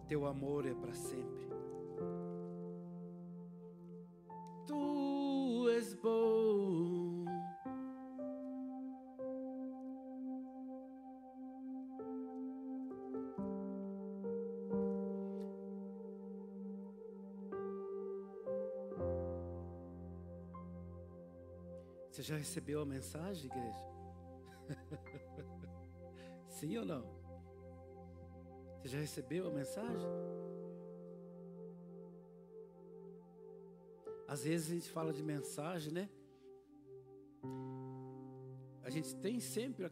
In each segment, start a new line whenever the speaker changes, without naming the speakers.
Teu amor é para sempre. Tu és bom. Você já recebeu a mensagem, igreja? Sim ou não? Você já recebeu a mensagem? Às vezes a gente fala de mensagem, né? A gente tem sempre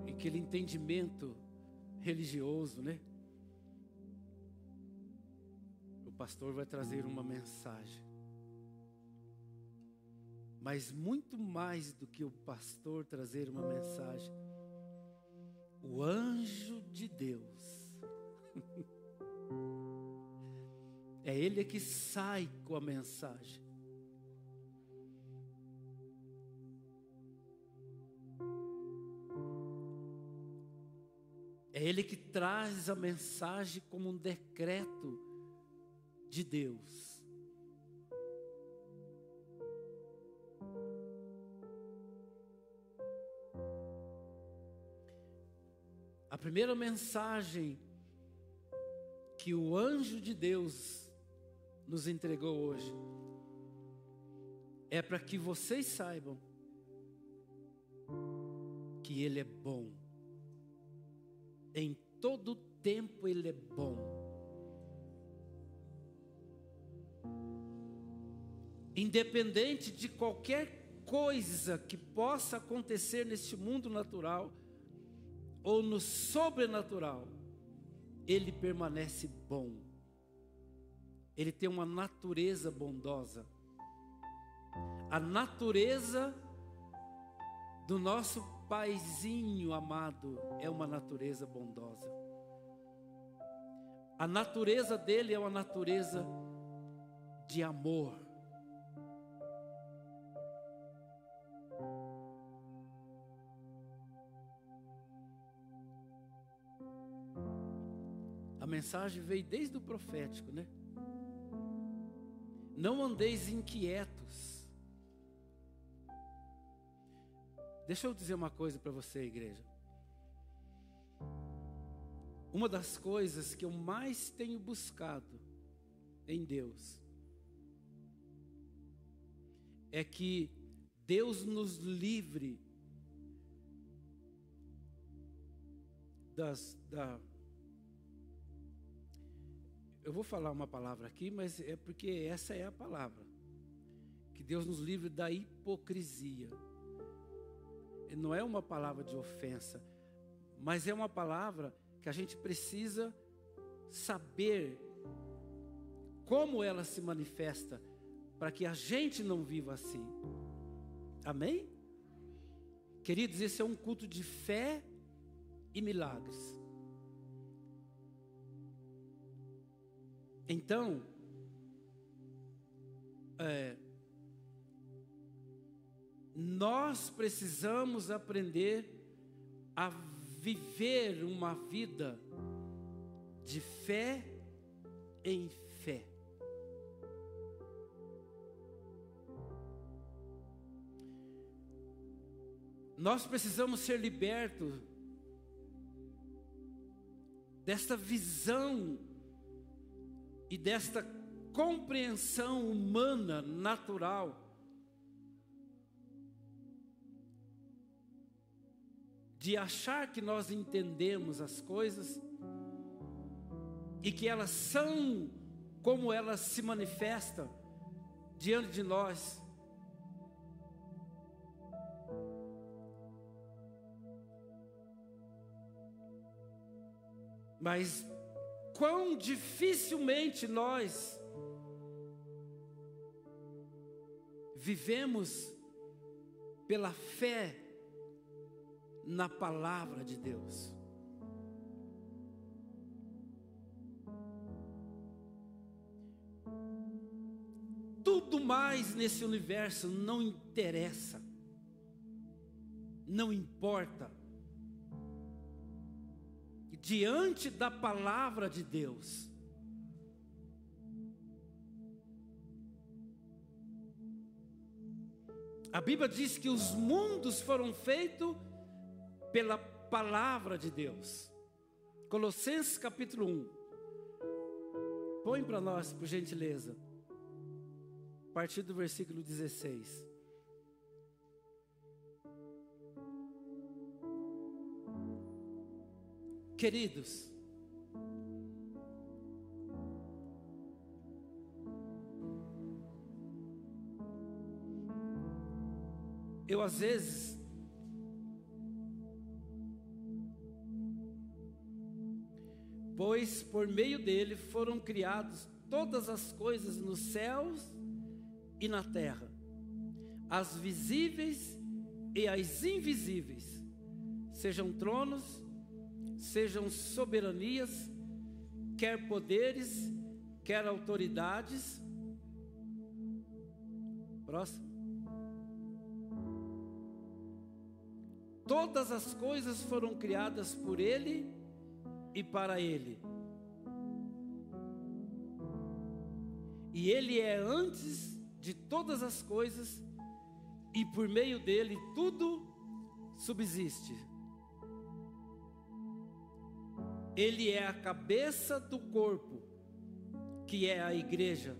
aquele entendimento religioso, né? O pastor vai trazer uma mensagem. Mas muito mais do que o pastor trazer uma mensagem, o anjo de Deus, é ele que sai com a mensagem. É ele que traz a mensagem como um decreto de Deus. A primeira mensagem que o anjo de Deus nos entregou hoje é para que vocês saibam que Ele é bom. Em todo tempo Ele é bom. Independente de qualquer coisa que possa acontecer neste mundo natural ou no sobrenatural, Ele permanece bom. Ele tem uma natureza bondosa. A natureza do nosso Paizinho amado é uma natureza bondosa. A natureza dele é uma natureza de amor. A mensagem veio desde o profético, né? Não andeis inquietos. Deixa eu dizer uma coisa para você, igreja. Uma das coisas que eu mais tenho buscado em Deus é que Deus nos livre eu vou falar uma palavra aqui, mas é porque essa é a palavra. Que Deus nos livre da hipocrisia. Não é uma palavra de ofensa, mas é uma palavra que a gente precisa saber como ela se manifesta, para que a gente não viva assim. Amém? Queridos, esse é um culto de fé e milagres. Então, nós precisamos aprender a viver uma vida de fé em fé. Nós precisamos ser libertos desta visão e desta compreensão humana, natural, de achar que nós entendemos as coisas e que elas são como elas se manifestam diante de nós. Mas quão dificilmente nós vivemos pela fé na palavra de Deus. Tudo mais nesse universo não interessa, não importa. diante da palavra de Deus. A Bíblia diz que os mundos foram feitos pela palavra de Deus. Colossenses capítulo 1. Põe para nós, por gentileza. A partir do versículo 16. Queridos, eu às vezes pois por meio dele foram criadas todas as coisas nos céus e na terra, as visíveis e as invisíveis, sejam tronos, sejam soberanias, quer poderes, quer autoridades. Próximo. Todas as coisas foram criadas por Ele e para Ele. E Ele é antes de todas as coisas, e por meio dele tudo subsiste. Ele é a cabeça do corpo, que é a igreja.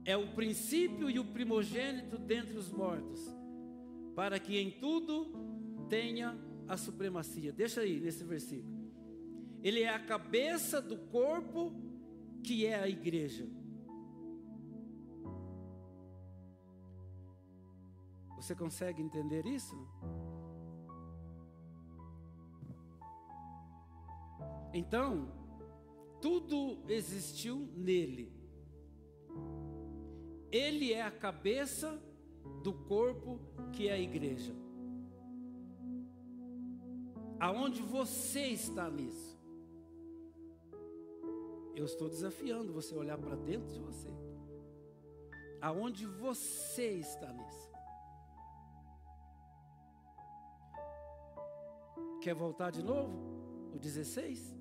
É o princípio e o primogênito dentre os mortos, para que em tudo tenha a supremacia. Deixa aí nesse versículo. Ele é a cabeça do corpo, que é a igreja. Você consegue entender isso? Então, tudo existiu nele. Ele é a cabeça do corpo, que é a igreja. Aonde você está nisso? Eu estou desafiando você a olhar para dentro de você. Aonde você está nisso? Quer voltar de novo? O 16?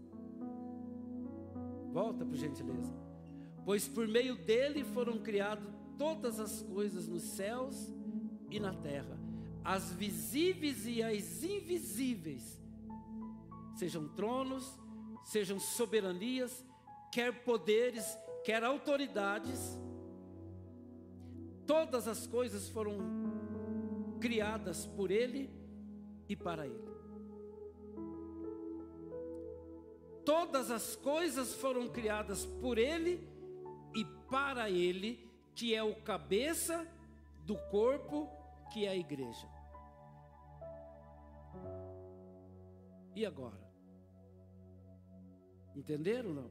Volta, por gentileza. Pois por meio dele foram criadas todas as coisas nos céus e na terra, as visíveis e as invisíveis, sejam tronos, sejam soberanias, quer poderes, quer autoridades. Todas as coisas foram criadas por ele e para ele. Todas as coisas foram criadas por ele e para ele, que é o cabeça do corpo, que é a igreja. E agora? Entenderam ou não?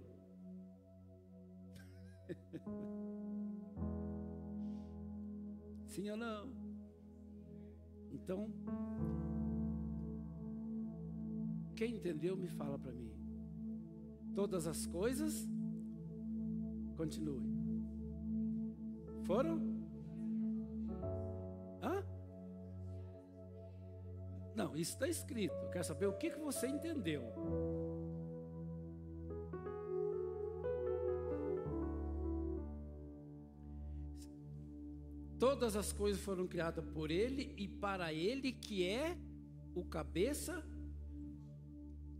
Sim ou não? Então, quem entendeu, me fala para mim. Todas as coisas, continue. Foram? Hã? Não, isso está escrito. Eu quero saber o que você entendeu. Todas as coisas foram criadas por ele e para ele, que é o cabeça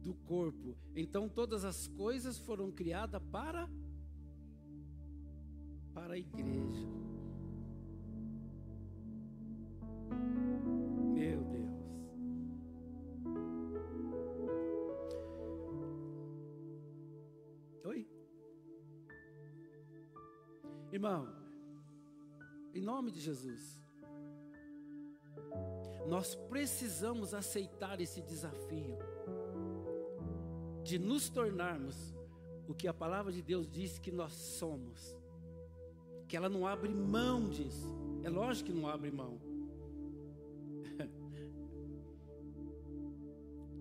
do corpo. Então todas as coisas foram criadas para a igreja. Meu Deus. Oi? Irmão, em nome de Jesus, nós precisamos aceitar esse desafio de nos tornarmos o que a palavra de Deus diz que nós somos. Que ela não abre mão disso. É lógico que não abre mão.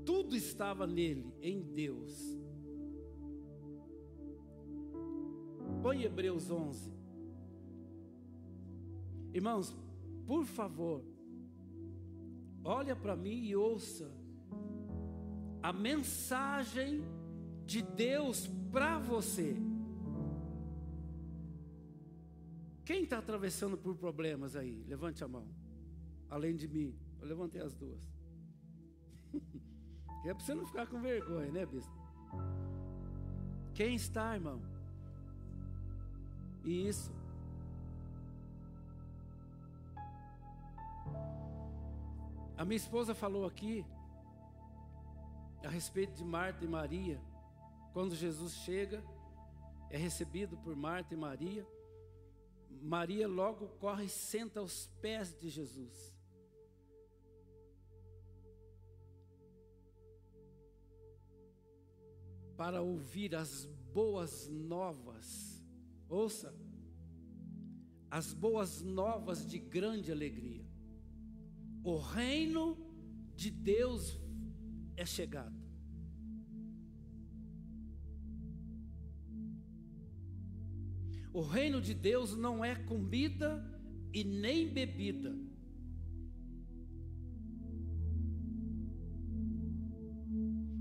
Tudo estava nele, em Deus. Põe Hebreus 11. Irmãos, por favor, olha para mim e ouça a mensagem de Deus para você. Quem está atravessando por problemas aí? Levante a mão. Além de mim, eu levantei as duas. É para você não ficar com vergonha, né, bispo? Quem está, irmão? Isso. A minha esposa falou aqui a respeito de Marta e Maria. Quando Jesus chega, é recebido por Marta e Maria. Maria logo corre e senta aos pés de Jesus. Para ouvir as boas novas. Ouça, as boas novas de grande alegria. O reino de Deus é chegado. O reino de Deus não é comida e nem bebida.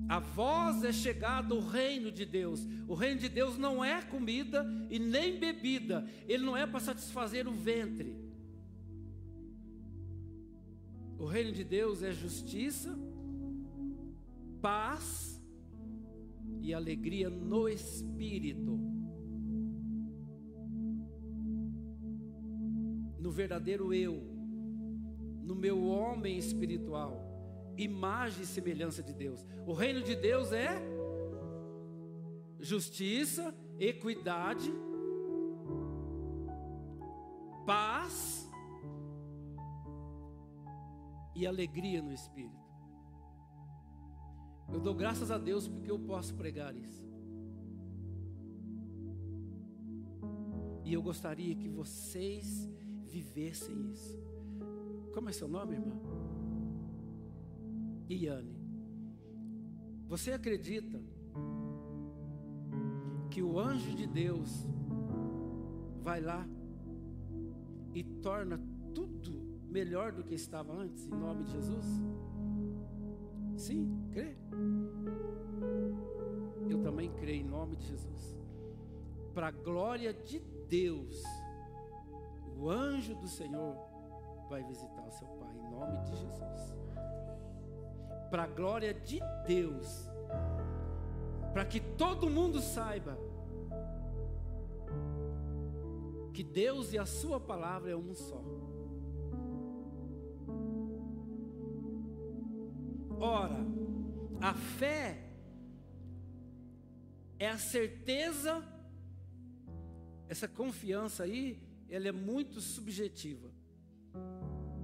A vós é chegado o reino de Deus. O reino de Deus não é comida e nem bebida. Ele não é para satisfazer o ventre. O reino de Deus é justiça, paz e alegria no Espírito. No verdadeiro eu, no meu homem espiritual, imagem e semelhança de Deus. O reino de Deus é justiça, equidade, paz e alegria no Espírito. Eu dou graças a Deus porque eu posso pregar isso. E eu gostaria que vocês vivessem isso. Como é seu nome, irmã? Iane. Você acredita que o anjo de Deus vai lá e torna tudo melhor do que estava antes, em nome de Jesus? Sim, crê? Eu também creio em nome de Jesus. Para a glória de Deus, o anjo do Senhor vai visitar o seu pai, em nome de Jesus. Para a glória de Deus, para que todo mundo saiba que Deus e a sua palavra é um só. Ora, a fé é a certeza, essa confiança aí, ela é muito subjetiva.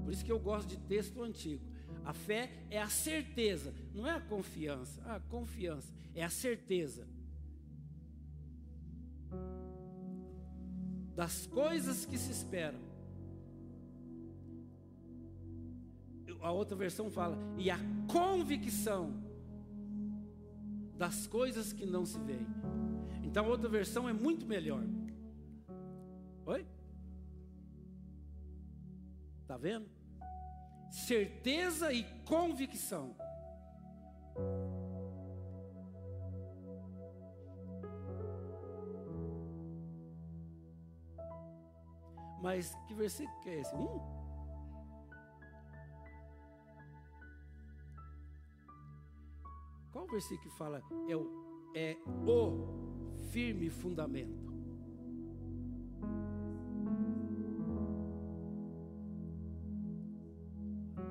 Por isso que eu gosto de texto antigo. A fé é a certeza, não é a confiança. A confiança é a certeza das coisas que se esperam. A outra versão fala, e a convicção das coisas que não se veem. Então a outra versão é muito melhor. Oi? Está vendo? Certeza e convicção. Mas que versículo que é esse? Qual versículo que fala é o firme fundamento?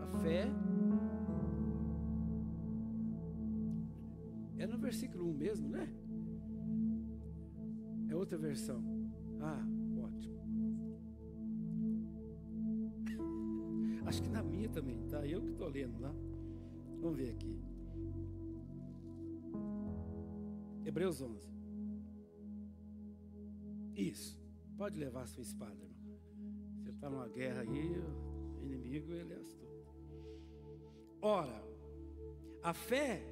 A fé é no versículo 1 mesmo, né? É outra versão. Ah, ótimo. Acho que na minha também, tá? Eu que estou lendo lá. Vamos ver aqui. Hebreus 11. Isso. Pode levar a sua espada, irmão. Você está numa guerra aí, o inimigo, ele é astuto. Ora, a fé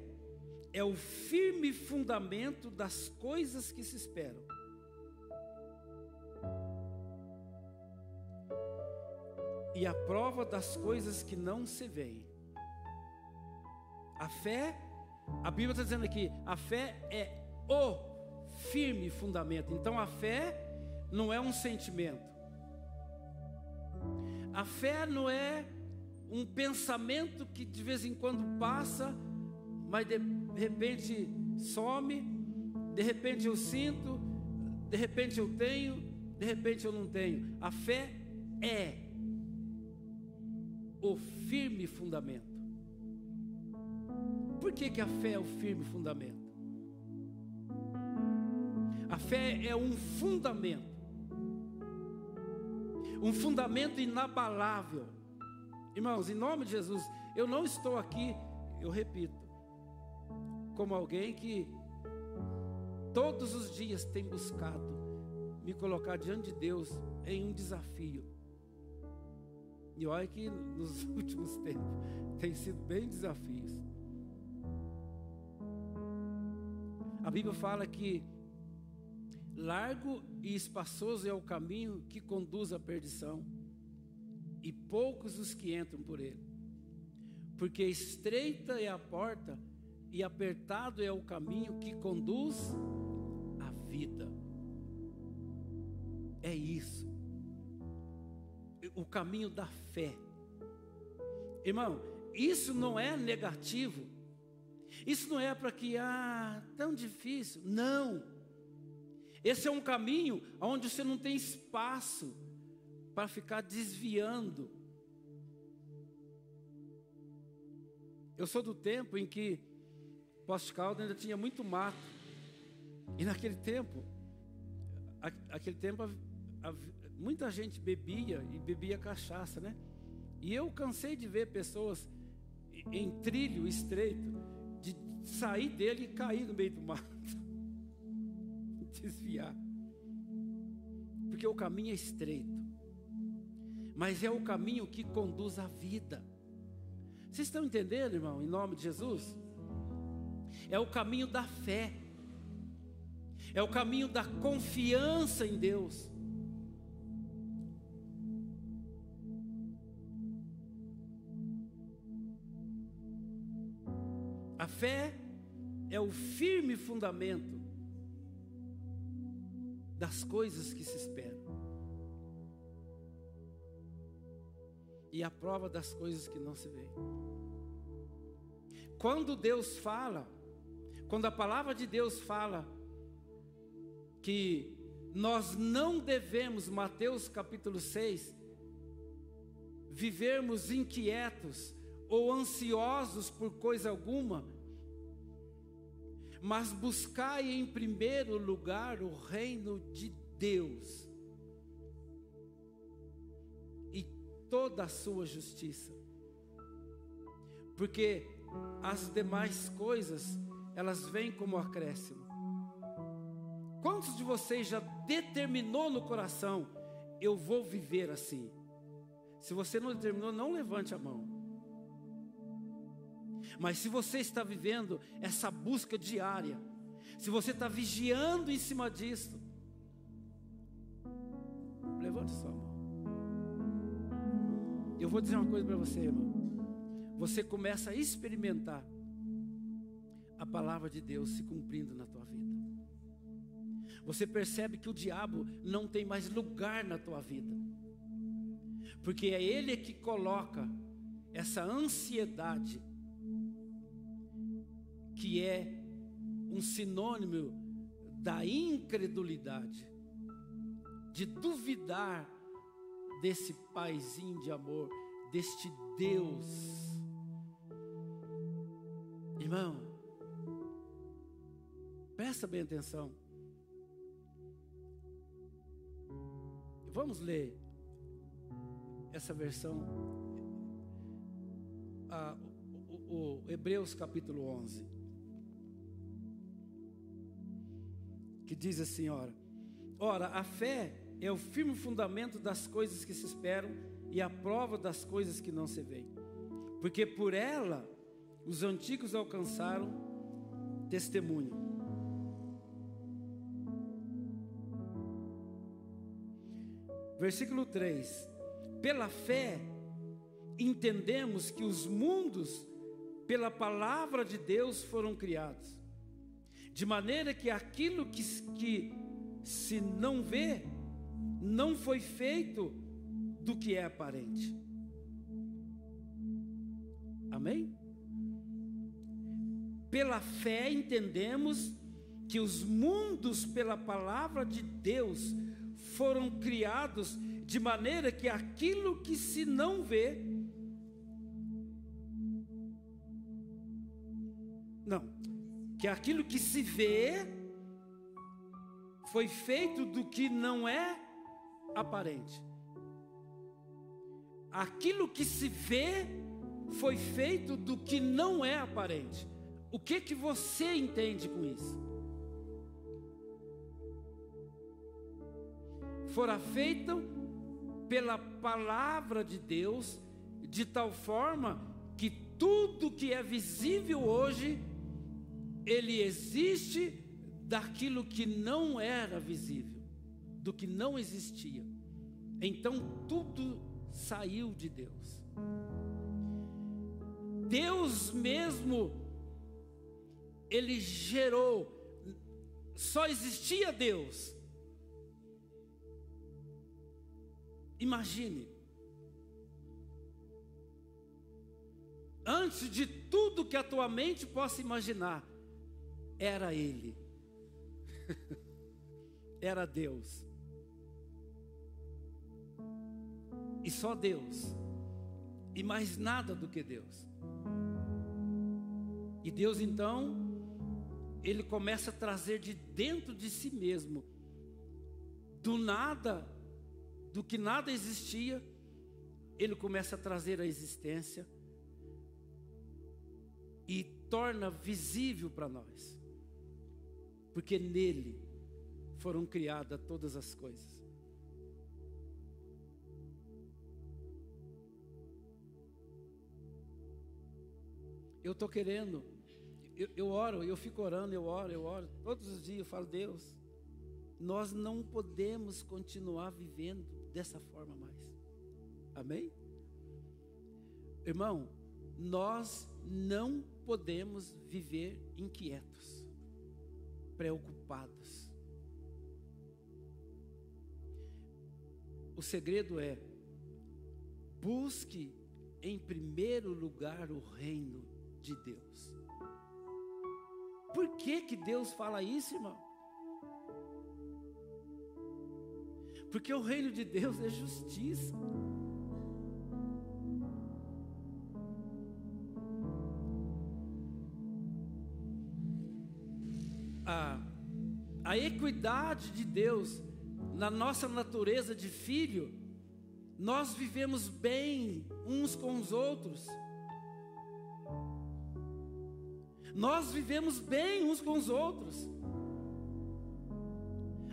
é o firme fundamento das coisas que se esperam. E a prova das coisas que não se veem. A fé A Bíblia está dizendo aqui, a fé é o firme fundamento. Então a fé não é um sentimento. A fé não é um pensamento que de vez em quando passa, mas de repente some, de repente eu sinto, de repente eu tenho, de repente eu não tenho. A fé é o firme fundamento. Por que a fé é o firme fundamento? A fé é um fundamento inabalável. Irmãos, em nome de Jesus, eu não estou aqui, eu repito, como alguém que todos os dias tem buscado me colocar diante de Deus em um desafio. E olha que nos últimos tempos tem sido bem desafios. A Bíblia fala que largo e espaçoso é o caminho que conduz à perdição, e poucos os que entram por ele. Porque estreita é a porta e apertado é o caminho que conduz à vida. É isso. O caminho da fé. Irmão, isso não é negativo. Isso não é para que, tão difícil. Não. Esse é um caminho onde você não tem espaço para ficar desviando. Eu sou do tempo em que Poços de Caldas ainda tinha muito mato. E naquele tempo, muita gente bebia cachaça, né? E eu cansei de ver pessoas em trilho estreito, de sair dele e cair no meio do mato. Desviar. Porque o caminho é estreito. Mas é o caminho que conduz à vida. Vocês estão entendendo, irmão? Em nome de Jesus? É o caminho da fé. É o caminho da confiança em Deus. A fé é o firme fundamento das coisas que se esperam. E a prova das coisas que não se veem. Quando Deus fala, quando a palavra de Deus fala que nós não devemos, Mateus capítulo 6, vivermos inquietos ou ansiosos por coisa alguma, mas buscai em primeiro lugar o reino de Deus e toda a sua justiça, porque as demais coisas, elas vêm como acréscimo. Quantos de vocês já determinou no coração, eu vou viver assim? Se você não determinou, não levante a mão. Mas se você está vivendo essa busca diária, se você está vigiando em cima disso, levante sua mão. Eu vou dizer uma coisa para você, irmão. Você começa a experimentar a palavra de Deus se cumprindo na tua vida. Você percebe que o diabo não tem mais lugar na tua vida, porque é ele que coloca essa ansiedade, que é um sinônimo da incredulidade, de duvidar desse paizinho de amor, deste Deus. Irmão, presta bem atenção. Vamos ler essa versão, o Hebreus capítulo 11, que diz assim, ora, a fé é o firme fundamento das coisas que se esperam e a prova das coisas que não se veem, porque por ela os antigos alcançaram testemunho. Versículo 3: pela fé entendemos que os mundos pela palavra de Deus foram criados, de maneira que aquilo que se não vê, não foi feito do que é aparente. Amém? Pela fé entendemos que os mundos pela palavra de Deus foram criados, de maneira que aquilo que se não vê, que aquilo que se vê foi feito do que não é aparente. Aquilo que se vê foi feito do que não é aparente. O que você entende com isso? Fora feito pela palavra de Deus, de tal forma que tudo que é visível hoje, ele existe daquilo que não era visível, do que não existia. Então tudo saiu de Deus. Deus mesmo, ele gerou, só existia Deus. Imagine, antes de tudo que a tua mente possa imaginar, era Ele, era Deus, e só Deus, e mais nada do que Deus. E Deus então, Ele começa a trazer de dentro de si mesmo, do nada, do que nada existia, Ele começa a trazer a existência e torna visível para nós, porque nele foram criadas todas as coisas. Eu estou querendo, eu oro, eu fico orando, eu oro, todos os dias eu falo: Deus, nós não podemos continuar vivendo dessa forma mais. Amém? Irmão, nós não podemos viver inquietos, preocupados. O segredo é: busque em primeiro lugar o reino de Deus. Por que Deus fala isso, irmão? Porque o reino de Deus é justiça. A equidade de Deus na nossa natureza de filho, nós vivemos bem uns com os outros. Nós vivemos bem uns com os outros.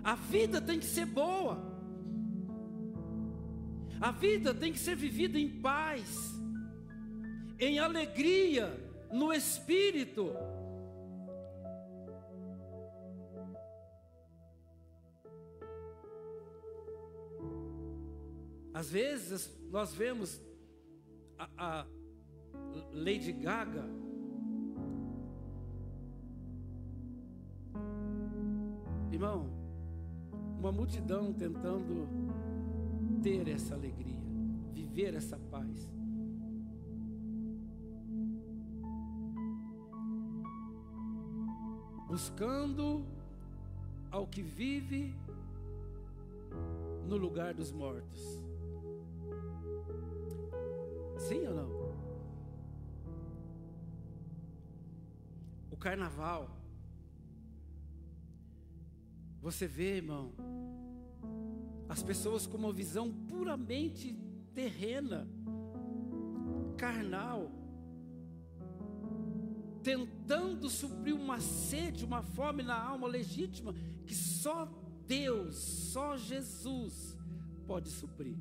A vida tem que ser boa. A vida tem que ser vivida em paz, em alegria, no Espírito. Às vezes nós vemos a Lady Gaga, irmão, uma multidão tentando ter essa alegria, viver essa paz. Buscando ao que vive no lugar dos mortos. Sim ou não? O carnaval, você vê, irmão, as pessoas com uma visão puramente terrena, carnal, tentando suprir uma sede, uma fome na alma legítima, que só Deus, só Jesus pode suprir.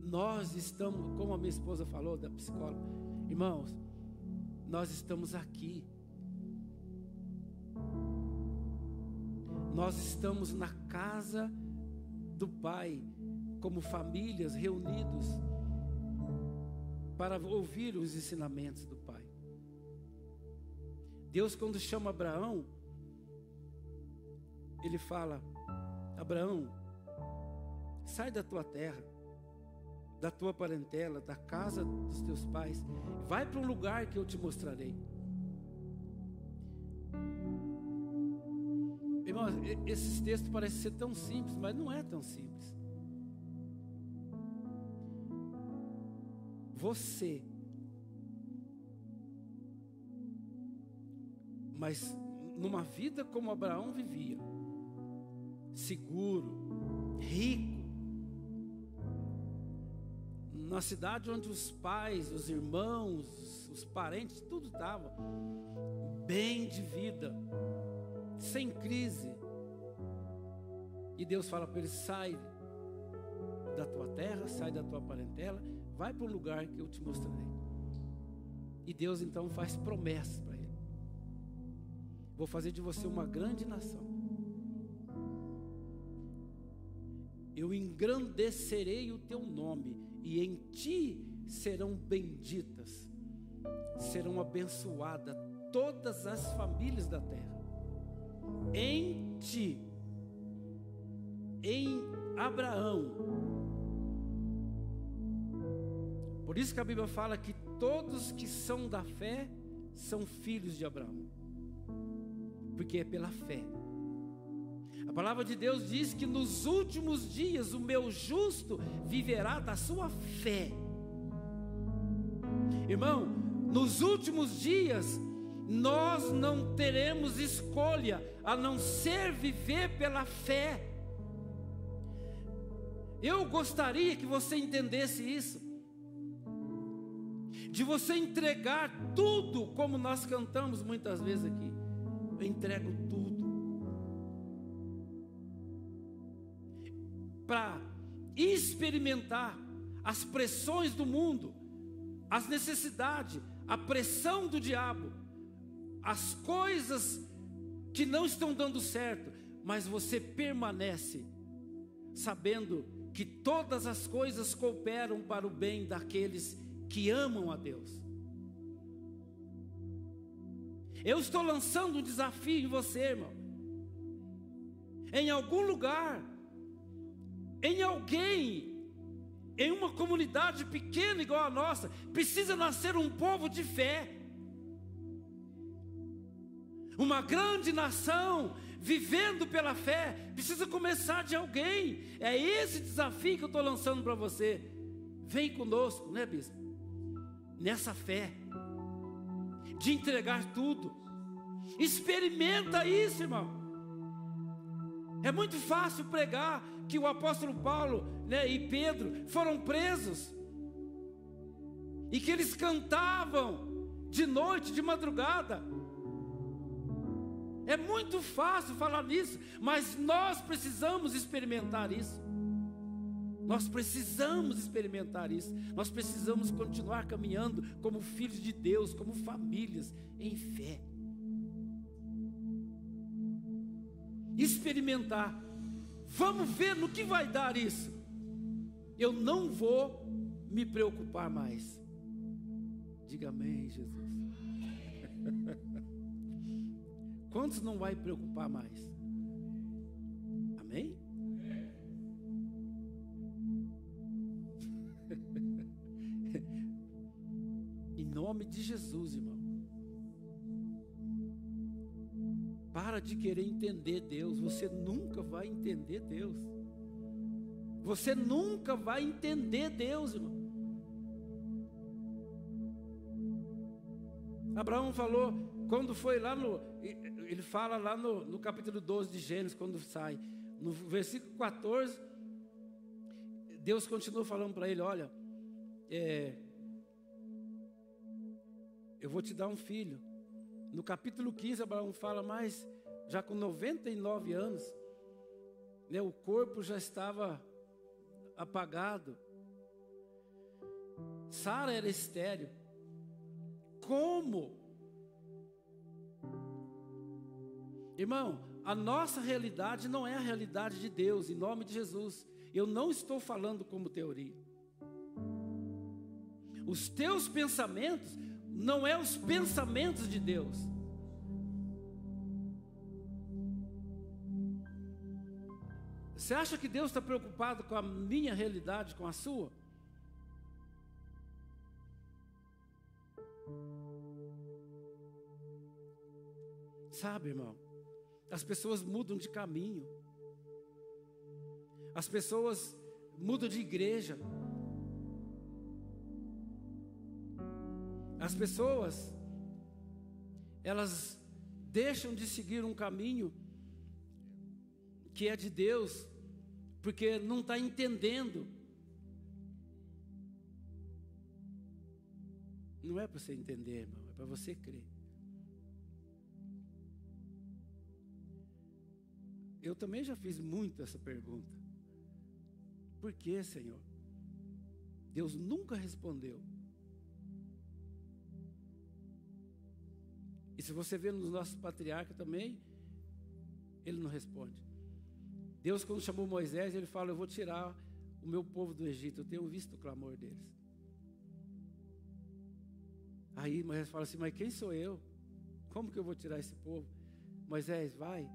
Nós estamos, como a minha esposa falou, da psicóloga, irmãos, nós estamos aqui. Nós estamos na casa do Pai, como famílias reunidos, para ouvir os ensinamentos do Pai. Deus, quando chama Abraão, Ele fala: Abraão, sai da tua terra, da tua parentela, da casa dos teus pais, vai para um lugar que eu te mostrarei. Irmão, esses textos parecem ser tão simples, mas não é tão simples. Você, mas numa vida como Abraão vivia, seguro, rico, na cidade onde os pais, os irmãos, os parentes, tudo estava bem de vida, sem crise. E Deus fala para ele: sai da tua terra, sai da tua parentela, vai para um lugar que eu te mostrarei. E Deus então faz promessas para ele: vou fazer de você uma grande nação, eu engrandecerei o teu nome, e em ti serão benditas, serão abençoadas todas as famílias da terra. Em ti, em Abraão. Por isso que a Bíblia fala que todos que são da fé são filhos de Abraão, porque é pela fé. A palavra de Deus diz que nos últimos dias o meu justo viverá da sua fé. Irmão, nos últimos dias nós não teremos escolha a não ser viver pela fé. Eu gostaria que você entendesse isso, de você entregar tudo, como nós cantamos muitas vezes aqui. Eu entrego tudo para experimentar as pressões do mundo, as necessidades, a pressão do diabo, as coisas que não estão dando certo, mas você permanece sabendo que todas as coisas cooperam para o bem daqueles que amam a Deus. Eu estou lançando um desafio em você, irmão. Em algum lugar, em alguém, em uma comunidade pequena igual a nossa, precisa nascer um povo de fé. Uma grande nação vivendo pela fé precisa começar de alguém. É esse desafio que eu estou lançando para você. Vem conosco, né, bispo? Nessa fé de entregar tudo. Experimenta isso, irmão. É muito fácil pregar que o apóstolo Paulo, né, e Pedro foram presos e que eles cantavam de noite, de madrugada. É muito fácil falar nisso, mas nós precisamos experimentar isso. Nós precisamos experimentar isso. Nós precisamos continuar caminhando como filhos de Deus, como famílias em fé. Experimentar. Vamos ver no que vai dar isso. Eu não vou me preocupar mais. Diga amém, Jesus. Quantos não vai preocupar mais? Amém? Em nome de Jesus, irmão. Para de querer entender Deus. Você nunca vai entender Deus. Você nunca vai entender Deus, irmão. Abraão falou, quando foi lá ele fala lá no capítulo 12 de Gênesis, quando sai, no versículo 14, Deus continua falando para ele: olha, eu vou te dar um filho. No capítulo 15, Abraão fala, mas já com 99 anos, né, o corpo já estava apagado, Sara era estéril. Como? Irmão, a nossa realidade não é a realidade de Deus, em nome de Jesus. Eu não estou falando como teoria. Os teus pensamentos não é os pensamentos de Deus. Você acha que Deus está preocupado com a minha realidade, com a sua? Sabe, irmão, as pessoas mudam de caminho. As pessoas mudam de igreja. As pessoas, elas deixam de seguir um caminho que é de Deus, porque não está entendendo. Não é para você entender, irmão, é para você crer. Eu também já fiz muito essa pergunta. Por que, Senhor? Deus nunca respondeu. E se você vê nos nossos patriarcas também, ele não responde. Deus, quando chamou Moisés, ele fala: eu vou tirar o meu povo do Egito, eu tenho visto o clamor deles. Aí Moisés fala assim: mas quem sou eu? Como que eu vou tirar esse povo? Moisés, vai.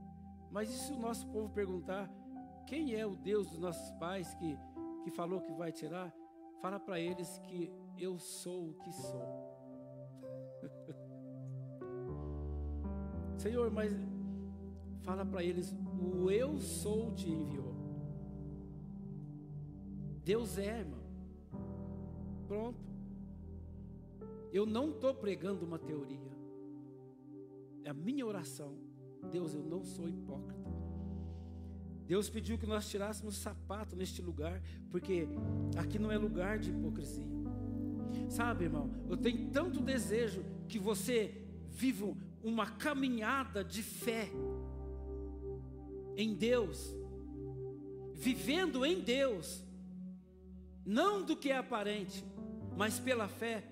Mas e se o nosso povo perguntar: quem é o Deus dos nossos pais que falou que vai tirar? Fala para eles que eu sou o que sou. Senhor, mas fala para eles: o eu sou te enviou. Deus é, irmão. Pronto. Eu não estou pregando uma teoria. É a minha oração. Deus, eu não sou hipócrita. Deus pediu que nós tirássemos o sapato neste lugar, porque aqui não é lugar de hipocrisia. Sabe, irmão, eu tenho tanto desejo que você viva uma caminhada de fé em Deus, vivendo em Deus, não do que é aparente, mas pela fé.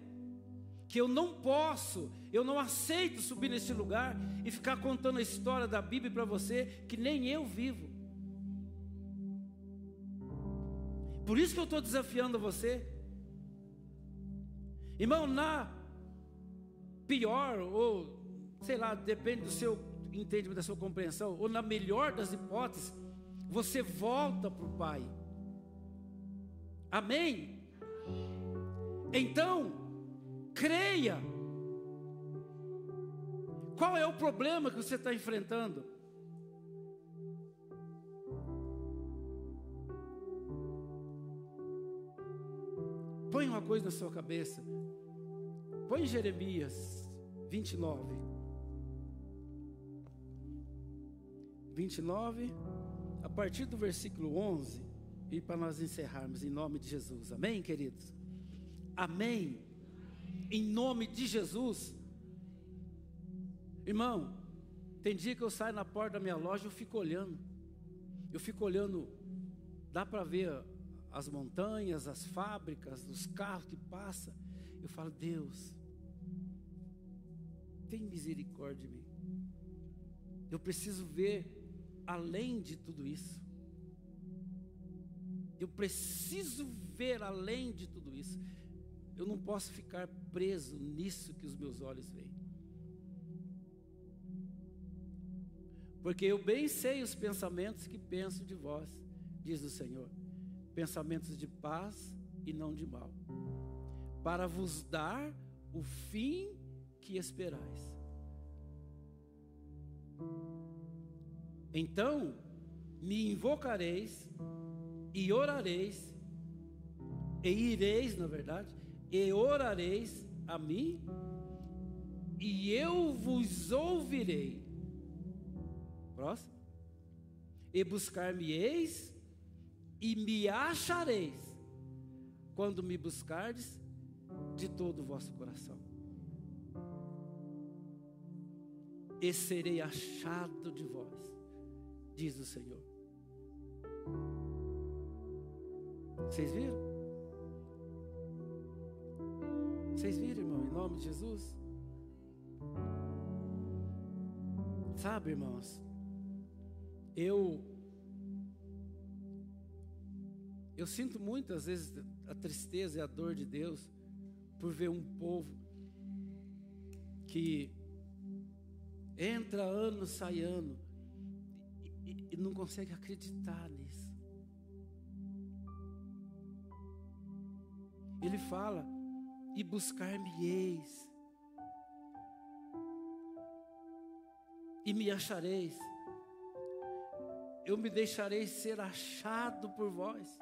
Que eu não posso, eu não aceito subir nesse lugar e ficar contando a história da Bíblia para você, que nem eu vivo. Por isso que eu estou desafiando você. Irmão, na pior, ou sei lá, depende do seu entendimento, da sua compreensão, ou na melhor das hipóteses, você volta para o Pai. Amém? Então, creia. Qual é o problema que você está enfrentando? Põe uma coisa na sua cabeça. Põe Jeremias 29. 29, a partir do versículo 11, e para nós encerrarmos em nome de Jesus. Amém, queridos? Amém. Em nome de Jesus. Irmão, tem dia que eu saio na porta da minha loja, eu fico olhando, dá para ver as montanhas, as fábricas, os carros que passam. Eu falo: Deus, tem misericórdia de mim. Eu preciso ver além de tudo isso. Eu preciso ver além de tudo isso. Eu não posso ficar preso nisso que os meus olhos veem. Porque eu bem sei os pensamentos que penso de vós, diz o Senhor. Pensamentos de paz e não de mal, para vos dar o fim que esperais. Então me invocareis e orareis, e ireis, na verdade, e orareis a mim, e eu vos ouvirei. Próximo. E buscar-me-eis e me achareis, quando me buscardes de todo o vosso coração. E serei achado de vós, diz o Senhor. Vocês viram? Vocês viram, irmão, em nome de Jesus? Sabe, irmãos, eu sinto muitas vezes a tristeza e a dor de Deus, por ver um povo que entra ano, sai ano, e não consegue acreditar nisso. Ele fala, e buscar-me-eis, e me achareis, eu me deixarei ser achado por vós,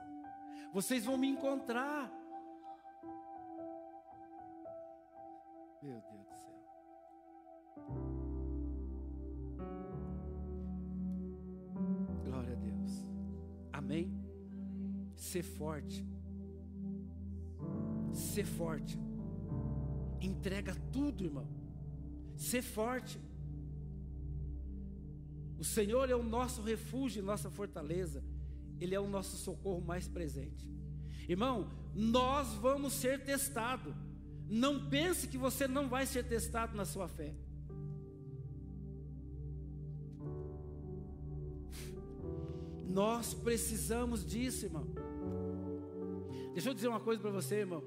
vocês vão me encontrar. Meu Deus do céu. Glória a Deus. Amém? Ser forte. Ser forte. Entrega tudo, irmão. Ser forte. O Senhor é o nosso refúgio e nossa fortaleza. Ele é o nosso socorro mais presente. Irmão, nós vamos ser testados. Não pense que você não vai ser testado na sua fé. Nós precisamos disso, irmão. Deixa eu dizer uma coisa para você, irmão.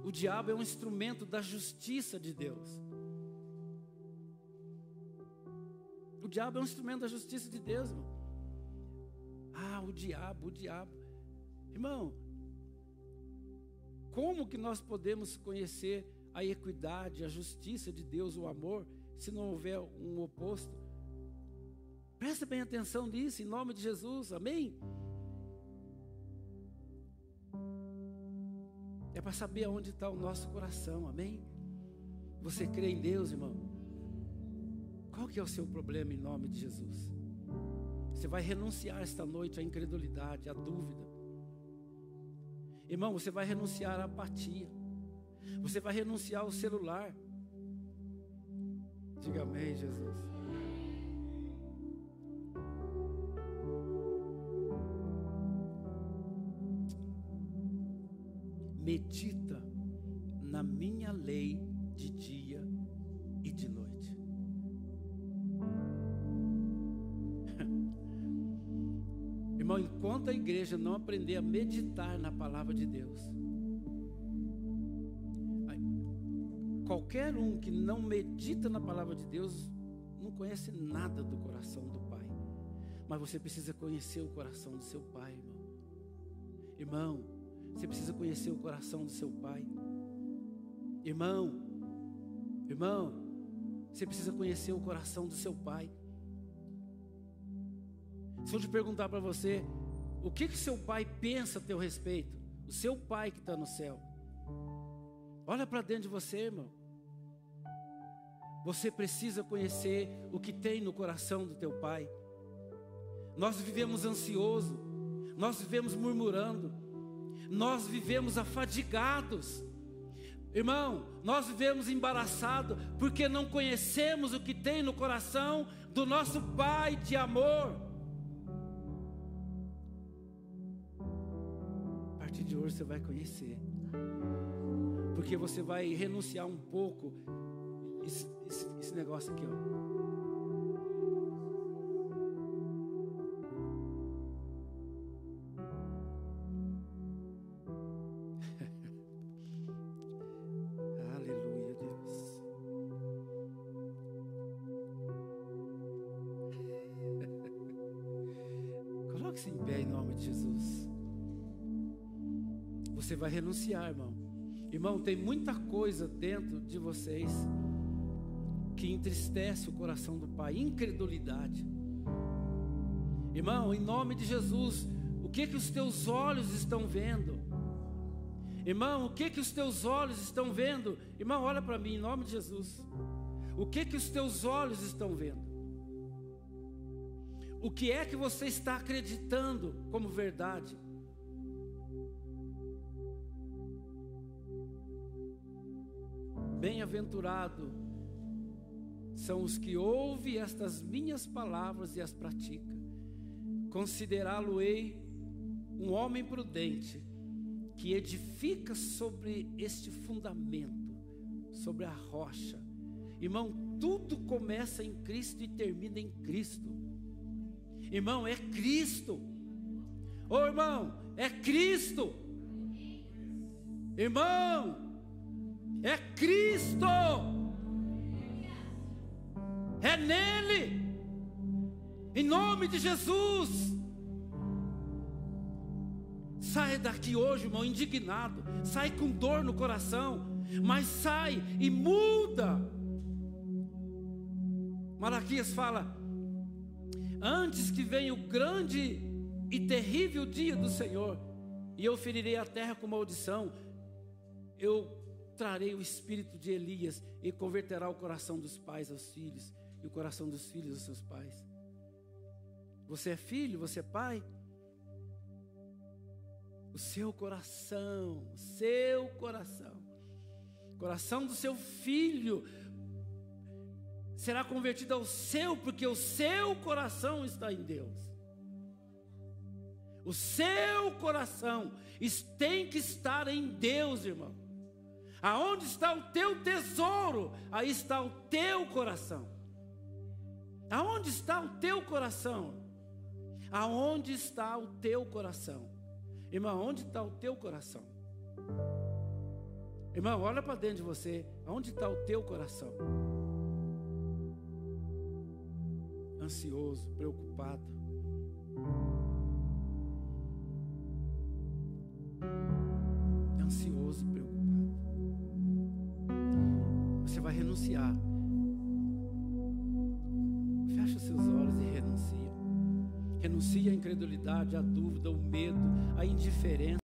O diabo é um instrumento da justiça de Deus. O diabo é um instrumento da justiça de Deus, irmão. Ah, o diabo. Irmão, como que nós podemos conhecer a equidade, a justiça de Deus, o amor, se não houver um oposto? Presta bem atenção nisso, em nome de Jesus, amém? É para saber aonde está o nosso coração, amém? Você crê em Deus, irmão? Qual que é o seu problema em nome de Jesus? Você vai renunciar esta noite à incredulidade, à dúvida. Irmão, você vai renunciar à apatia. Você vai renunciar ao celular. Diga amém, Jesus. Medita na minha lei de dia e de noite. Irmão, enquanto a igreja não aprender a meditar na palavra de Deus, qualquer um que não medita na palavra de Deus não conhece nada do coração do Pai. Mas você precisa conhecer o coração do seu Pai, irmão. Irmão, você precisa conhecer o coração do seu Pai. Irmão, você precisa conhecer o coração do seu Pai. Se eu te perguntar para você, o que seu pai pensa a teu respeito? O seu pai que está no céu. Olha para dentro de você, irmão. Você precisa conhecer o que tem no coração do teu pai. Nós vivemos ansioso, nós vivemos murmurando, nós vivemos afadigados. Irmão, nós vivemos embaraçados porque não conhecemos o que tem no coração do nosso Pai de amor. A partir de hoje você vai conhecer, porque você vai renunciar um pouco esse negócio aqui, ó. Coloque-se em pé em nome de Jesus. Você vai renunciar, irmão. Irmão, tem muita coisa dentro de vocês que entristece o coração do Pai. Incredulidade. Irmão, em nome de Jesus, o que os teus olhos estão vendo? Irmão, o que os teus olhos estão vendo? Irmão, olha para mim, em nome de Jesus. O que os teus olhos estão vendo? O que é que você está acreditando como verdade? Bem-aventurado são os que ouvem estas minhas palavras e as praticam. Considerá-lo-ei um homem prudente, que edifica sobre este fundamento, sobre a rocha. Irmão, tudo começa em Cristo e termina em Cristo. Irmão, é Cristo. Ô irmão, é Cristo. Irmão, É Cristo. É nele. Em nome de Jesus. Sai daqui hoje, irmão, indignado. Sai com dor no coração. Mas sai e muda. Malaquias fala: antes que venha o grande e terrível dia do Senhor, e eu ferirei a terra com maldição, eu trarei o espírito de Elias, e converterá o coração dos pais aos filhos, e o coração dos filhos aos seus pais. Você é filho, você é pai? O seu coração, coração do seu filho será convertido ao seu, porque o seu coração está em Deus. O seu coração tem que estar em Deus, irmão. Aonde está o teu tesouro, aí está o teu coração. Aonde está o teu coração? Aonde está o teu coração? Irmão, onde está o teu coração? Irmão, olha para dentro de você. Aonde está o teu coração? Ansioso, preocupado. Ansioso, preocupado. Você vai renunciar. Fecha os seus olhos e renuncia. Renuncia à incredulidade, à dúvida, ao medo, à indiferença.